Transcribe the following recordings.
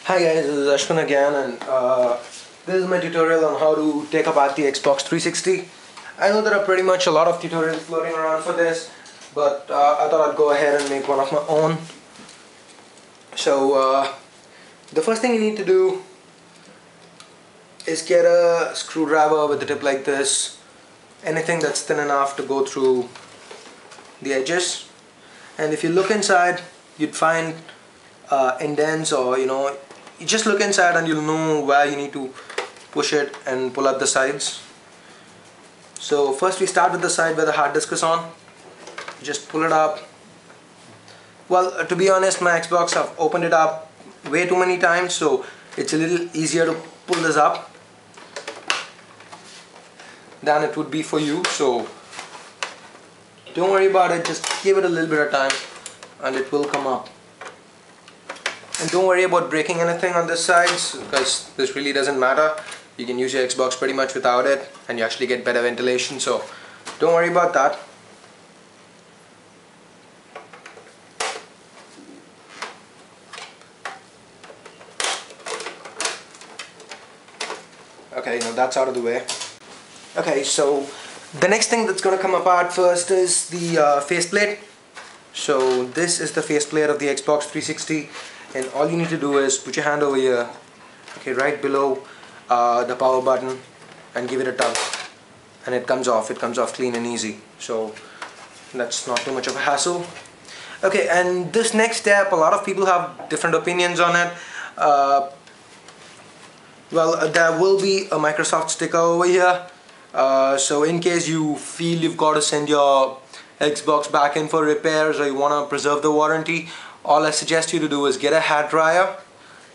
Hi guys, this is Ashwin again, and this is my tutorial on how to take apart the Xbox 360. I know there are pretty much a lot of tutorials floating around for this, but I thought I'd go ahead and make one of my own. So the first thing you need to do is get a screwdriver with a tip like this, anything that's thin enough to go through the edges, and if you look inside you'd find indents, or you just look inside and you'll know where you need to push it and pull up the sides. So first we start with the side where the hard disk is on. Just pull it up. Well, to be honest, my Xbox, I've opened it up way too many times, so it's a little easier to pull this up than it would be for you. So don't worry about it, just give it a little bit of time and it will come up. And don't worry about breaking anything on this side, because this really doesn't matter. You can use your Xbox pretty much without it and you actually get better ventilation, so don't worry about that. Okay, now that's out of the way. Okay, so the next thing that's going to come apart first is the faceplate. So this is the faceplate of the Xbox 360, and all you need to do is put your hand over here, okay, right below the power button, and give it a tug, and it comes off. It comes off clean and easy, so that's not too much of a hassle. Okay, and this next step, a lot of people have different opinions on it. Well, there will be a Microsoft sticker over here, so in case you feel you've got to send your Xbox back in for repairs, or you want to preserve the warranty, all I suggest you to do is get a hair dryer.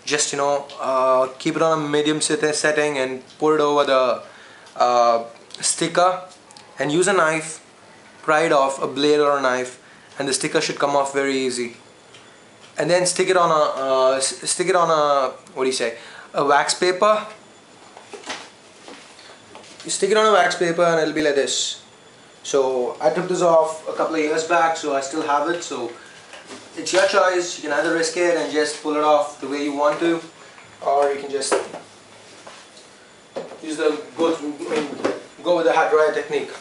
Just keep it on a medium setting and pour it over the sticker, and use a knife, pry it off, a blade or a knife, and the sticker should come off very easy. And then stick it on a what do you say, a wax paper. You stick it on a wax paper and it'll be like this. So I took this off a couple of years back, so I still have it. So it's your choice. You can either risk it and just pull it off the way you want to, or you can just use go with the hard dryer technique.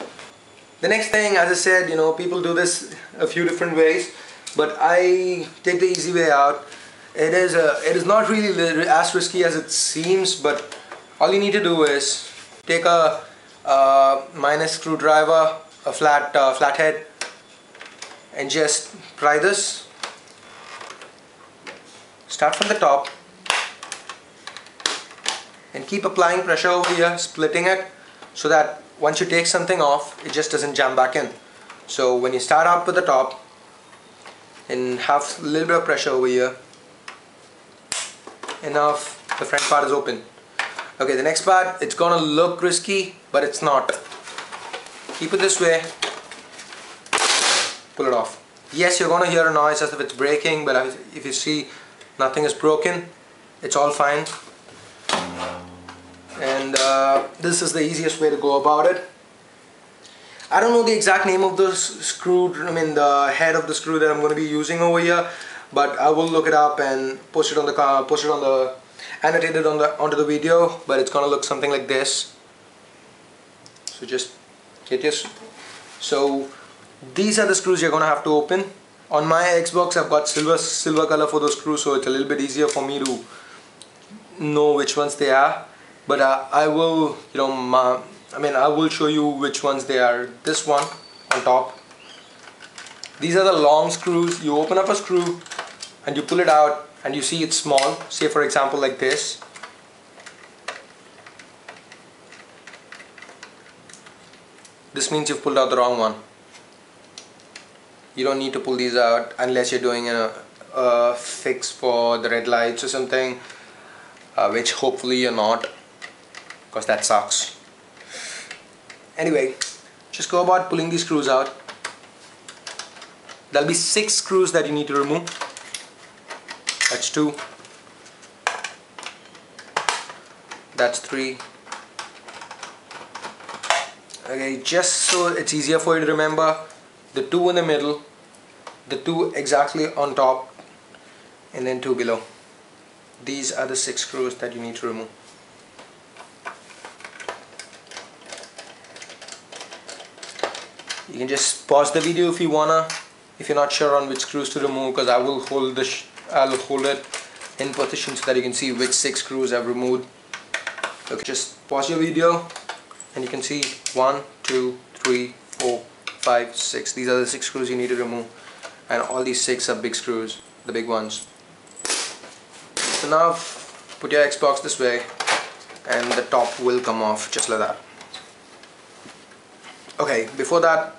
The next thing, as I said, people do this a few different ways, but I take the easy way out. It is not really as risky as it seems, but all you need to do is take a minus screwdriver, a flathead, and just pry this. Start from the top and keep applying pressure over here, splitting it, so that once you take something off, it just doesn't jam back in. So when you start out with the top and have a little bit of pressure over here, enough, the front part is open. Okay, the next part, it's gonna look risky, but it's not. Keep it this way, pull it off. Yes, you're gonna hear a noise as if it's breaking, but if you see nothing is broken, it's all fine. And this is the easiest way to go about it. I don't know the exact name of the the head of the screw that I'm going to be using over here, but I will look it up and post it on the annotated onto the video. But it's gonna look something like this. So just get this. So these are the screws you're gonna have to open. On my Xbox, I've got silver color for those screws, so it's a little bit easier for me to know which ones they are. But I will, I will show you which ones they are. This one on top. These are the long screws. You open up a screw and you pull it out, and you see it's small. Say for example like this. This means you've pulled out the wrong one. You don't need to pull these out unless you're doing a fix for the red lights or something, which hopefully you're not, because that sucks. Anyway, just go about pulling these screws out. There'll be 6 screws that you need to remove. That's 2. That's 3. Okay, just so it's easier for you to remember, the 2 in the middle, the 2 exactly on top, and then 2 below. these are the 6 screws that you need to remove. You can just pause the video if you wanna, if you're not sure on which screws to remove, because I will hold I'll hold it in position so that you can see which 6 screws I've removed. Okay, just pause your video and you can see 1, 2, 3, 4, 5, 6. These are the 6 screws you need to remove, and all these 6 are big screws, the big ones. So now put your Xbox this way and the top will come off just like that. Okay, before that,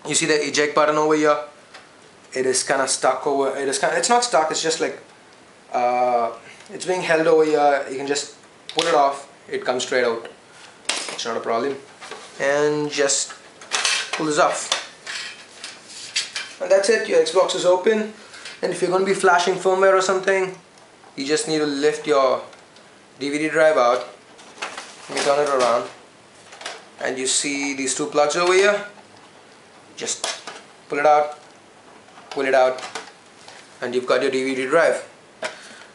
you see the eject button over here. It is kind of stuck over, it's not stuck, it's just like it's being held over here. You can just pull it off, it comes straight out, it's not a problem. And just pull this off, and that's it. Your Xbox is open. And if you're going to be flashing firmware or something, you just need to lift your DVD drive out, you turn it around, and you see these 2 plugs over here. Just pull it out, and you've got your DVD drive.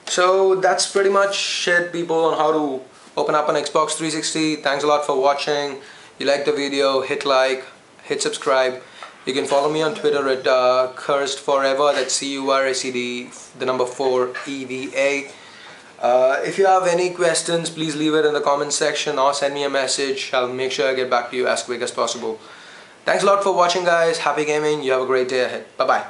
So that's pretty much it, people, on how to open up an Xbox 360. Thanks a lot for watching. If you like the video, hit like, hit subscribe. You can follow me on Twitter at Cursed4Eva, that's CURSED, the number 4 EVA. If you have any questions, please leave it in the comment section or send me a message. I'll make sure I get back to you as quick as possible. Thanks a lot for watching, guys. Happy gaming. You have a great day ahead. Bye bye.